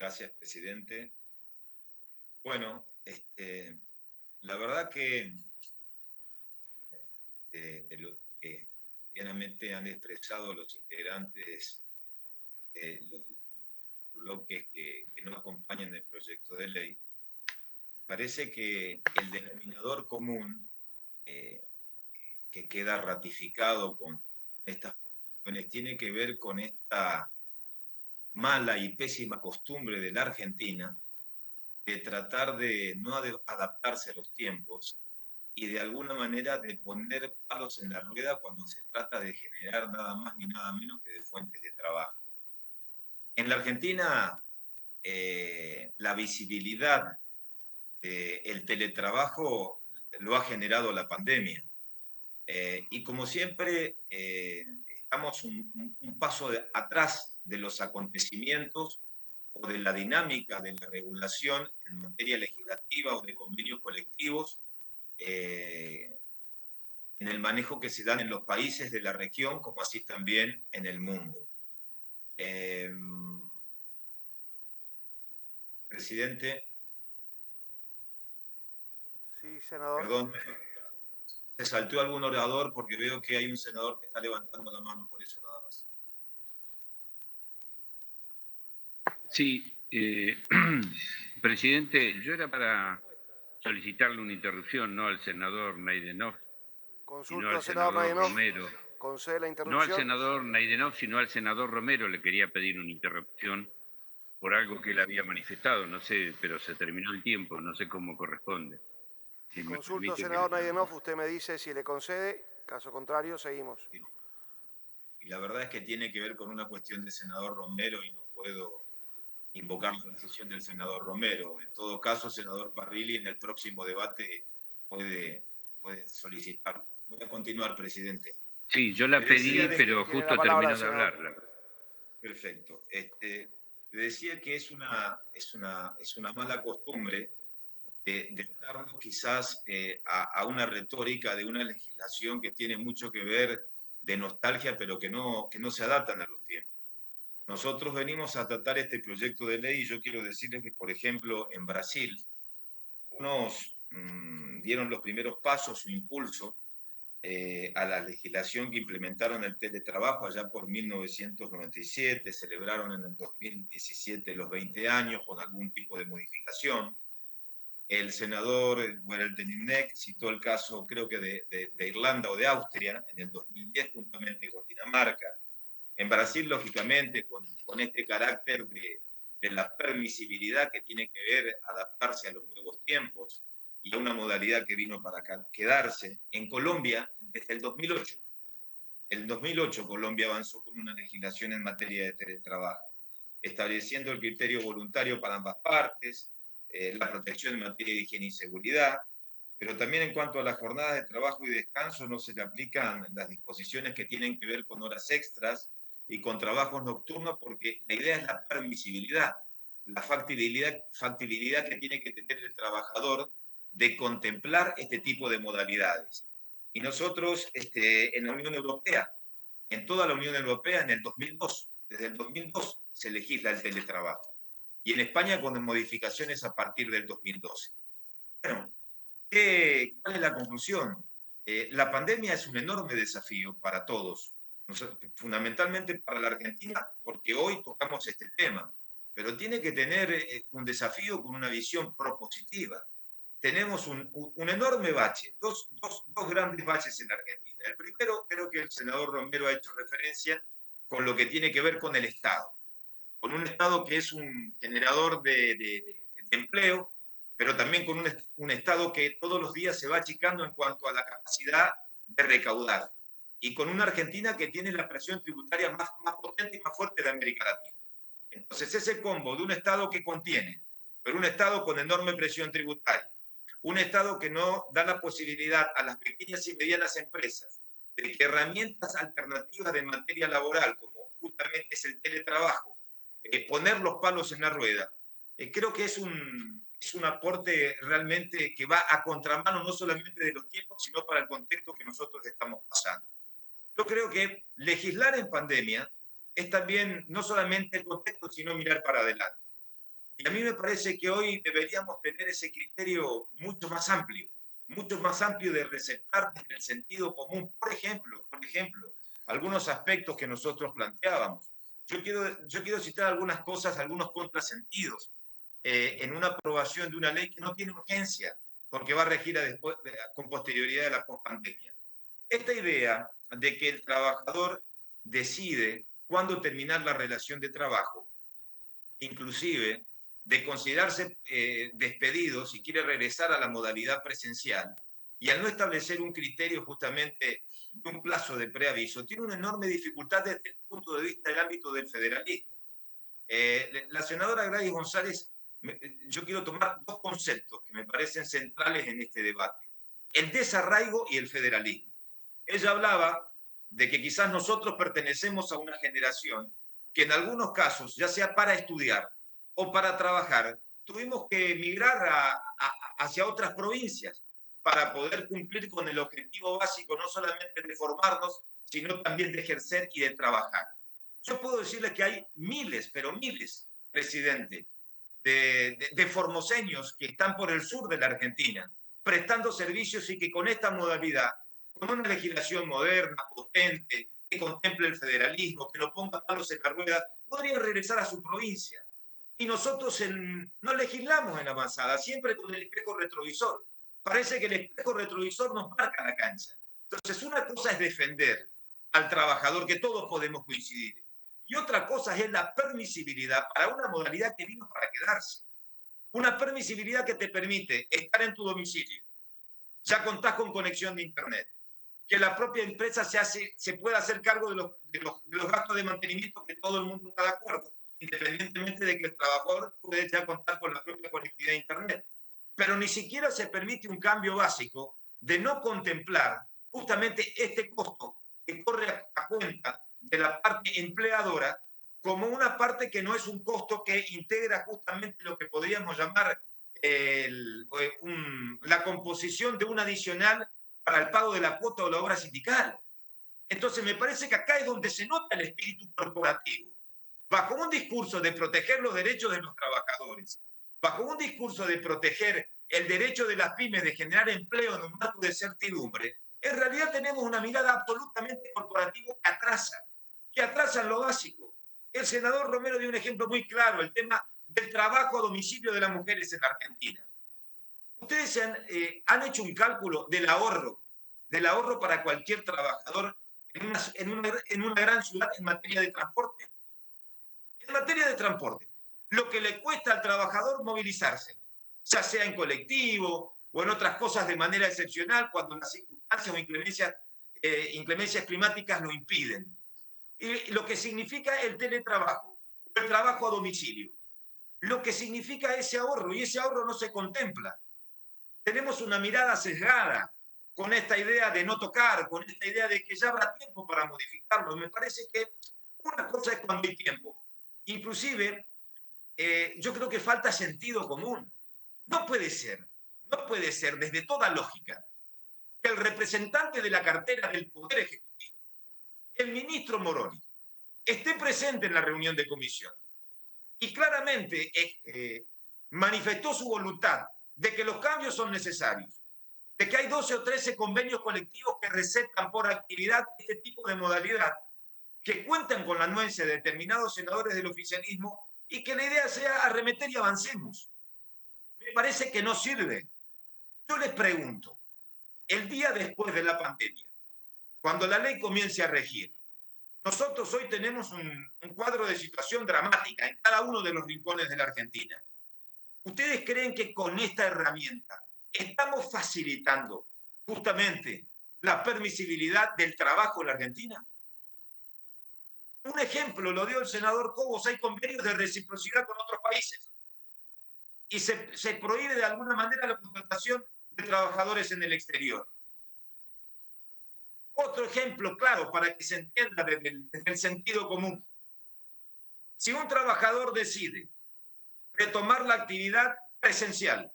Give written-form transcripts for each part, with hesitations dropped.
Gracias, presidente. Bueno, la verdad que de lo que medianamente han expresado los integrantes de los bloques que no acompañan el proyecto de ley, parece que el denominador común eh, que queda ratificado con estas posiciones tiene que ver con esta mala y pésima costumbre de la Argentina de tratar de no adaptarse a los tiempos y de alguna manera de poner palos en la rueda cuando se trata de generar nada más ni nada menos que de fuentes de trabajo. En la Argentina, la visibilidad del teletrabajo lo ha generado la pandemia. Y como siempre, estamos un paso atrás de los acontecimientos o de la dinámica de la regulación en materia legislativa o de convenios colectivos eh, en el manejo que se dan en los países de la región, como así también en el mundo. Presidente, Sí, senador. perdón, se saltó algún orador porque veo que hay un senador que está levantando la mano, por eso nada más. Sí, presidente, yo era para solicitarle una interrupción, no al senador Naidenov, sino Consulto al al senador senador Nayenov. Romero. Concede la No al interrupción. senador Naidenov, sino al senador Romero le quería pedir una interrupción por algo que él había manifestado, no sé, pero se terminó el tiempo, no sé cómo corresponde. Si me Consulto al permite que le senador pregunte. Nayenov, usted me dice si le concede, caso contrario, seguimos. Y la verdad es que tiene que ver con una cuestión del senador Romero y no puedo invocar la decisión del senador Romero. En todo caso, senador Parrilli en el próximo debate puede, puede solicitar. Voy a continuar, presidente. Sí, yo la pedí, pero Tiene la justo palabra, terminó de senador. hablar. Perfecto. Le decía que es una mala costumbre de estarnos quizás a una retórica de una legislación que tiene mucho que ver de nostalgia, pero que no se adaptan a los tiempos. Nosotros venimos a tratar este proyecto de ley y yo quiero decirles que, por ejemplo, en Brasil, unos dieron los primeros pasos, su impulso a la legislación que implementaron el teletrabajo allá por 1997, celebraron en el 2017 los 20 años con algún tipo de modificación. El senador Welteningnek citó el caso, creo que de Irlanda o de Austria, en el 2010, juntamente con Dinamarca. En Brasil, lógicamente, con este carácter de la permisibilidad que tiene que ver adaptarse a los nuevos tiempos y a una modalidad que vino para quedarse. En Colombia, desde el 2008. El 2008 Colombia avanzó con una legislación en materia de teletrabajo, estableciendo el criterio voluntario para ambas partes, la protección en materia de higiene y seguridad, pero también en cuanto a las jornadas de trabajo y descanso no se le aplican las disposiciones que tienen que ver con horas extras y con trabajos nocturnos porque la idea es la permisibilidad, la factibilidad que tiene que tener el trabajador de contemplar este tipo de modalidades. Y nosotros en la Unión Europea, en toda la Unión Europea, en el 2002, desde el 2002 se legisla el teletrabajo. Y en España con modificaciones a partir del 2012. Bueno, ¿cuál es la conclusión? La pandemia es un enorme desafío para todos, fundamentalmente para la Argentina, porque hoy tocamos este tema, pero tiene que tener un desafío con una visión propositiva. Tenemos un enorme bache, dos grandes baches en la Argentina. El primero, creo que el senador Romero ha hecho referencia con lo que tiene que ver con el Estado, con un Estado que es un generador de empleo, pero también con un Estado que todos los días se va achicando en cuanto a la capacidad de recaudar, y con una Argentina que tiene la presión tributaria más potente y más fuerte de América Latina. Entonces, ese combo de un Estado que contiene, pero un Estado con enorme presión tributaria, un Estado que no da la posibilidad a las pequeñas y medianas empresas de que herramientas alternativas de materia laboral, como justamente es el teletrabajo, poner los palos en la rueda, creo que es un aporte realmente que va a contramano no solamente de los tiempos, sino para el contexto que nosotros estamos pasando. Yo creo que legislar en pandemia es también no solamente el contexto, sino mirar para adelante. Y a mí me parece que hoy deberíamos tener ese criterio mucho más amplio de receptar desde el sentido común. Por ejemplo, algunos aspectos que nosotros planteábamos. Yo quiero citar algunas cosas, algunos contrasentidos en una aprobación de una ley que no tiene urgencia, porque va a regir con posterioridad de la pospandemia. Esta idea de que el trabajador decide cuándo terminar la relación de trabajo, inclusive de considerarse despedido si quiere regresar a la modalidad presencial, y al no establecer un criterio justamente de un plazo de preaviso, tiene una enorme dificultad desde el punto de vista del ámbito del federalismo. La senadora Gladys González, yo quiero tomar dos conceptos que me parecen centrales en este debate: el desarraigo y el federalismo. Ella hablaba de que quizás nosotros pertenecemos a una generación que en algunos casos, ya sea para estudiar o para trabajar, tuvimos que emigrar hacia otras provincias para poder cumplir con el objetivo básico, no solamente de formarnos, sino también de ejercer y de trabajar. Yo puedo decirles que hay miles, pero miles, presidente, de formoseños que están por el sur de la Argentina, prestando servicios y que con esta modalidad, con una legislación moderna, potente, que contemple el federalismo, que no ponga palos en la rueda, podrían regresar a su provincia. Y nosotros no legislamos en avanzada, siempre con el espejo retrovisor. Parece que el espejo retrovisor nos marca la cancha. Entonces, una cosa es defender al trabajador, que todos podemos coincidir, y otra cosa es la permisibilidad para una modalidad que vino para quedarse. Una permisibilidad que te permite estar en tu domicilio, ya contás con conexión de internet, que la propia empresa se pueda hacer cargo de los gastos de mantenimiento, que todo el mundo está de acuerdo, independientemente de que el trabajador puede ya contar con la propia conectividad de internet. Pero ni siquiera se permite un cambio básico de no contemplar justamente este costo que corre a cuenta de la parte empleadora como una parte que no es un costo que integra justamente lo que podríamos llamar la composición de un adicional para el pago de la cuota o la obra sindical. Entonces me parece que acá es donde se nota el espíritu corporativo. Bajo un discurso de proteger los derechos de los trabajadores, bajo un discurso de proteger el derecho de las pymes de generar empleo en un marco de certidumbre, en realidad tenemos una mirada absolutamente corporativa que atrasa en lo básico. El senador Romero dio un ejemplo muy claro, el tema del trabajo a domicilio de las mujeres en la Argentina. Ustedes han hecho un cálculo del ahorro para cualquier trabajador en una gran ciudad en materia de transporte. En materia de transporte, lo que le cuesta al trabajador movilizarse, ya sea en colectivo o en otras cosas de manera excepcional, cuando las circunstancias o inclemencias climáticas lo impiden. Y lo que significa el teletrabajo, el trabajo a domicilio, lo que significa ese ahorro, y ese ahorro no se contempla. Tenemos una mirada sesgada con esta idea de no tocar, con esta idea de que ya habrá tiempo para modificarlo. Me parece que una cosa es cuando hay tiempo. Inclusive, yo creo que falta sentido común. No puede ser desde toda lógica que el representante de la cartera del Poder Ejecutivo, el ministro Moroni, esté presente en la reunión de comisión y claramente manifestó su voluntad de que los cambios son necesarios, de que hay 12 o 13 convenios colectivos que recetan por actividad este tipo de modalidad, que cuentan con la anuencia de determinados senadores del oficialismo y que la idea sea arremeter y avancemos. Me parece que no sirve. Yo les pregunto, el día después de la pandemia, cuando la ley comience a regir, nosotros hoy tenemos un cuadro de situación dramática en cada uno de los rincones de la Argentina. ¿Ustedes creen que con esta herramienta estamos facilitando justamente la permisibilidad del trabajo en la Argentina? Un ejemplo lo dio el senador Cobos: hay convenios de reciprocidad con otros países y se prohíbe de alguna manera la contratación de trabajadores en el exterior. Otro ejemplo claro para que se entienda desde el sentido común. Si un trabajador decide retomar la actividad presencial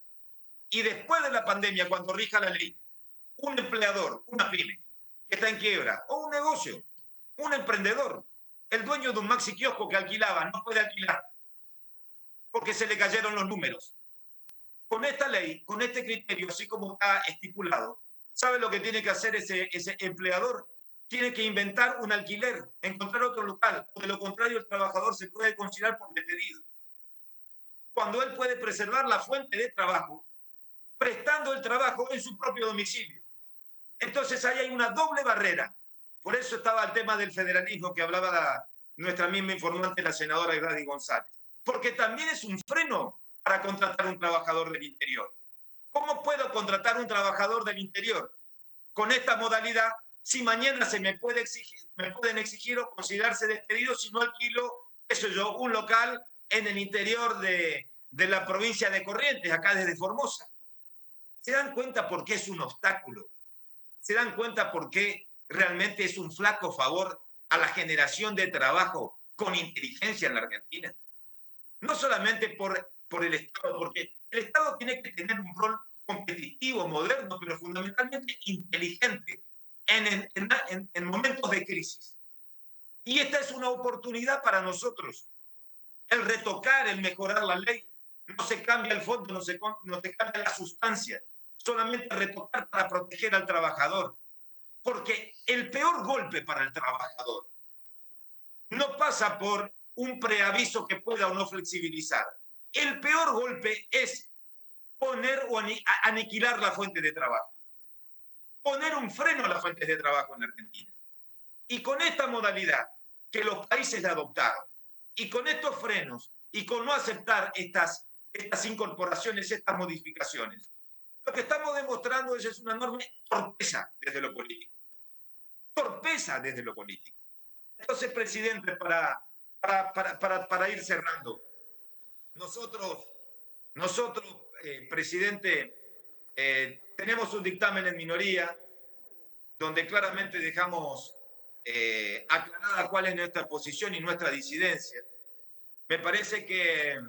y después de la pandemia, cuando rija la ley, un empleador, una pyme que está en quiebra, o un negocio, un emprendedor, el dueño de un maxi kiosco que alquilaba, no puede alquilar, porque porque se le cayeron los números. Con esta ley, con este criterio, así como está estipulado, ¿sabe lo que tiene que hacer ese empleador? Tiene que inventar un alquiler, encontrar otro local. De lo contrario, el trabajador se puede considerar por despedido. Cuando él puede preservar la fuente de trabajo, prestando el trabajo en su propio domicilio. Entonces ahí hay una doble barrera. Por eso estaba el tema del federalismo que hablaba nuestra misma informante, la senadora Gladys González. Porque también es un freno para contratar un trabajador del interior. ¿Cómo puedo contratar un trabajador del interior con esta modalidad si mañana me pueden exigir o considerarse despedido si no alquilo, eso yo, un local en el interior de la provincia de Corrientes, acá desde Formosa? ¿Se dan cuenta por qué es un obstáculo? ¿Se dan cuenta por qué realmente es un flaco favor a la generación de trabajo con inteligencia en la Argentina? No solamente por el Estado, porque el Estado tiene que tener un rol competitivo, moderno, pero fundamentalmente inteligente en momentos de crisis. Y esta es una oportunidad para nosotros. El retocar, el mejorar la ley. No se cambia el fondo, no se cambia la sustancia. Solamente retocar para proteger al trabajador. Porque el peor golpe para el trabajador no pasa por un preaviso que pueda o no flexibilizar. El peor golpe es poner o aniquilar la fuente de trabajo. Poner un freno a las fuentes de trabajo en Argentina. Y con esta modalidad que los países la adoptaron, y con estos frenos, y con no aceptar estas incorporaciones, estas modificaciones, lo que estamos demostrando es una enorme torpeza desde lo político. Torpeza desde lo político. Entonces, presidente, para ir cerrando, nosotros presidente, tenemos un dictamen en minoría donde claramente dejamos aclarada cuál es nuestra posición y nuestra disidencia. Me parece que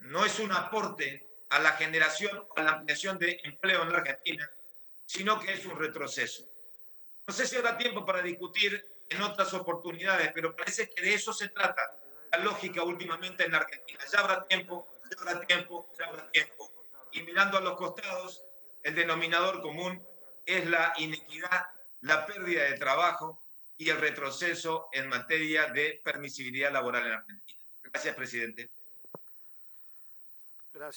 no es un aporte a la generación o a la ampliación de empleo en la Argentina, sino que es un retroceso. No sé si habrá tiempo para discutir en otras oportunidades, pero parece que de eso se trata la lógica últimamente en la Argentina. Ya habrá tiempo, ya habrá tiempo, ya habrá tiempo. Y mirando a los costados, el denominador común es la inequidad, la pérdida de trabajo y el retroceso en materia de permisibilidad laboral en Argentina. Gracias, presidente.